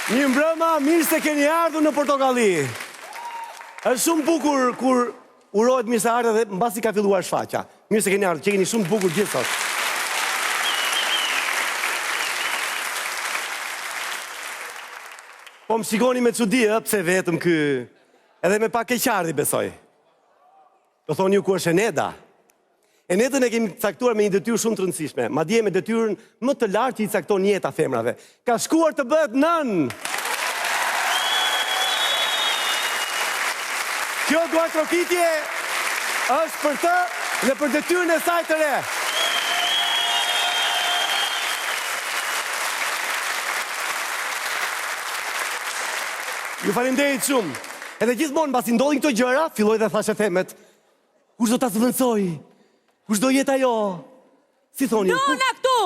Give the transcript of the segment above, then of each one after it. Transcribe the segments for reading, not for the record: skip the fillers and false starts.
Mirë mbrëma, mirë se keni ardhur në Portokalli. Është shumë bukur kur urohet mirë se ardhe dhe mbasi ka filluar shfaqja. Mirë se keni ardhur, që keni shumë bukur gjithë sot. Po më shikoni me çudi, pse vetëm ky, edhe me pak keqardhi besoj. Do thoni ju ku është Eneda. Enedën e kemi caktuar me një detyrë shumë të rëndësishme, madje me detyrën më të lartë që i cakton jeta femrave. Ka shkuar të bëhet nën. Kjo duartrokitje është për të dhe për detyrën e saj të re. Ju faleminderit shumë. Edhe gjithmonë mbasi ndodhin këto gjëra, filloj dhe thashë themet. Kush do ta zvendçoj? Kush do jetë ajo? Si thoni? Nona këtu!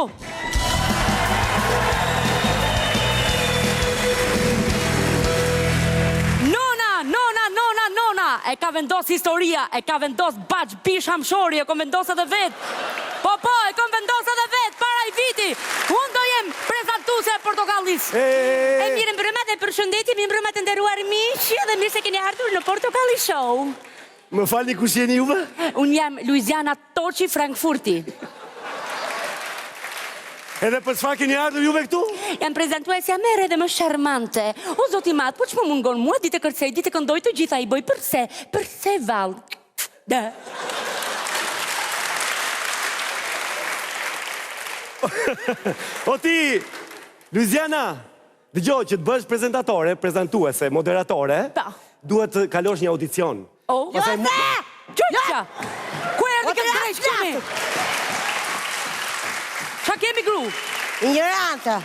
Nona! E ka vendos historia, e ka vendos Baç Bish Hamshori, e ka vendos edhe vetë. Po, e ka vendos edhe vetë, para i viti. Unë do jem prezantuse e Portokallis. E mirë mbrëmet e përshëndetje, mirë mbrëmet e nderuar miq, dhe mirë se keni ardhur në Portokalli Show. Më falni, kush jeni juve? Unë jam Luiziana Toçi Frankfurti. Edhe për çfarë keni ardhur juve këtu? Jam prezantuesja më e re dhe më sharmante. O zoti i madh, po ç'më mungon mua ditë kërcej, ditë këndoj të gjitha i bëj përse vall. Da. O ti, Luiziana, dëgjoj që të bësh prezantatore, prezantuese, moderatore, duhet të kalosh një audicion. Ljote! Gjyqa! Ku erdhi këtë drejt kemi? Qa kemi gru? Ignorante,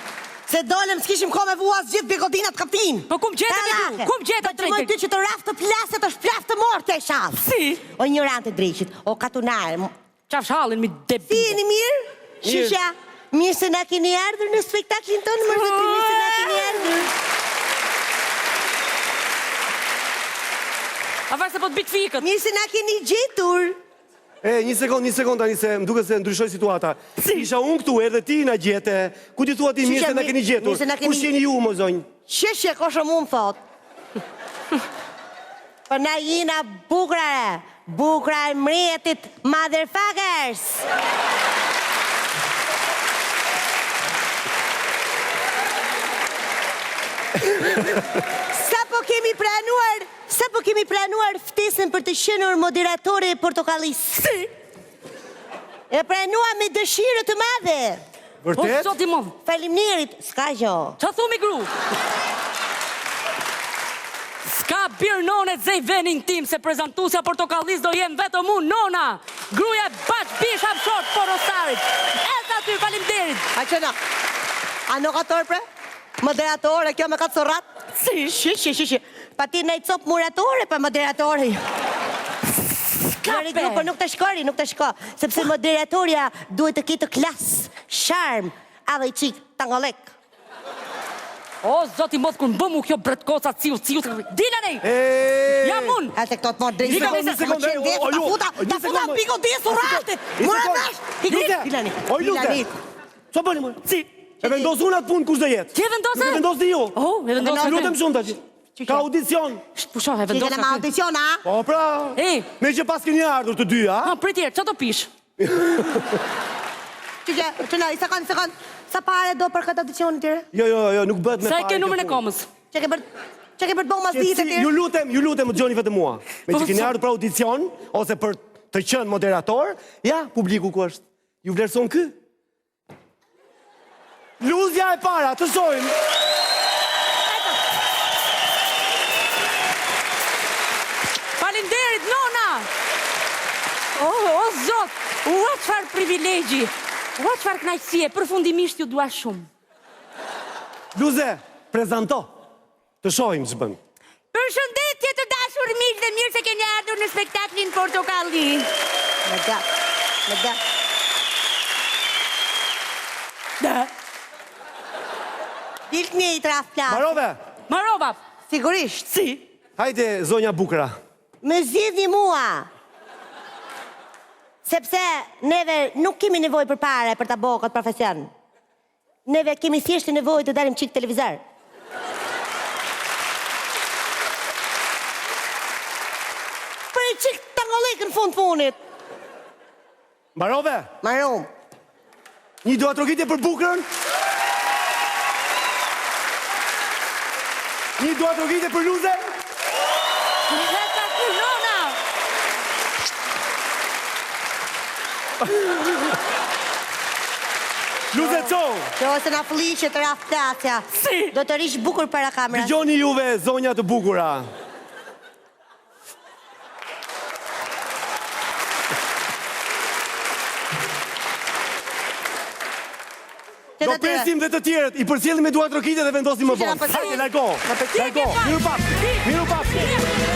se dolem s'kishim ko me vuas gjithë bigodinat kaptin. Po kum gjete me gru? Kum gjete drejt? Po të ty që të raftë të plaset është plaftë të morte e shafë. Si? O ignorante drejqit, o katunare. Qaf shalin mi debi. Si jeni mirë? Shisha, mirë se na keni ardhur në spektaklin tonë, mirë se na keni ardhur. A varë se po të bitë fikët. Mirë se na keni gjetur. Një sekund, tani se më duke se ndryshoj situata. Isha unë këtu, erdhe ti na gjete. Ku ti thua ti mirë se na keni gjetur? Kush jeni ju, më zonjë? Sheshe, ko shumë unë thot. Për na jina bukrare. Bukra e mretit, motherfuckers. Sa po kemi pranuar ftesën për të qenë moderatore e Portokallis. Si? E pranua me dëshirë të madhe. Vërtet? O, zoti mon. Faleminderit, s'ka gjo. Qa thumi gru? S'ka birë none zej venin tim, se prezantusja Portokallis do jem vetëm unë, nona. Gruja Baç Bish Hamshori Porosarit. Eta ty, faleminderit. A që na? A nuk ator pre? Moderatore, kjo me ka të sorat? Si? Shi. Pa ti në i copë muratore për moderatore. Skape! Për nuk të shko, sepse moderatoria duhet të kitë klasë, sharm, adhe i qikë, tangolek. O, zoti mod, ku në bëmu kjo bretkoca ciu, dina nej! Jam unë! E të këto të morë drejtë, Një sekund, ta futa piko të jesë uratit! Dilani. Co bëni më? Si? E vendos unë atë punë kush dhe jetë? Ti e vendose? Nuk e vendos di ju. E vendose. Lutem shumë të që. Ka audicion. Pusho, e vendose. Që me audicion, a? Po, pra. Me që pas keni ardhur të dy, a? Pritjer, që do pish? Që në, i sekund, sa pare do për këtë audicion të tjere? Jo, nuk bëhet me pare. Sa e ke numër në komës? Që ke për të bëhu mas ditë të tjere? Ju lutem, më gjoni vetë mua. Me që keni ardhur për audicion, ose për të qenë moderator, ja, publiku ku është. Ju vlerëson kë? Luzja e para, të shojmë. Falinderit, nona! O, zot, ua qfar privilegji, ua qfar knajsie, përfundimisht ju dua shumë. Luze, prezanto, të shojmë që bënë. Përshëndetje të dashur miq dhe mirë se keni ardhur në spektaklin Portokalli. Me da. Da. Dilt një i traf plasë. Marova. Sigurisht. Si? Hajde, zonja Bukra. Me zidhi mua. Sepse neve nuk kemi nevoj për pare për të bëhë këtë profesion. Neve kemi thjeshtë nevoj të dalim qikë televizor. funit. Mbarove? Marom. Një dua trokitje për bukrën? Një dua trokitje për luze? Veta kunona! Luze qonë! Që ose na flishe të raftasja. Si? Do të rish bukur para kamerës. Dëgjoni juve, zonja të bukura. Do presim dhe të tjerët, i përcjellim me dua trokitje dhe vendosim më vonë. Hajde, largo. Largo. Miru pafshi.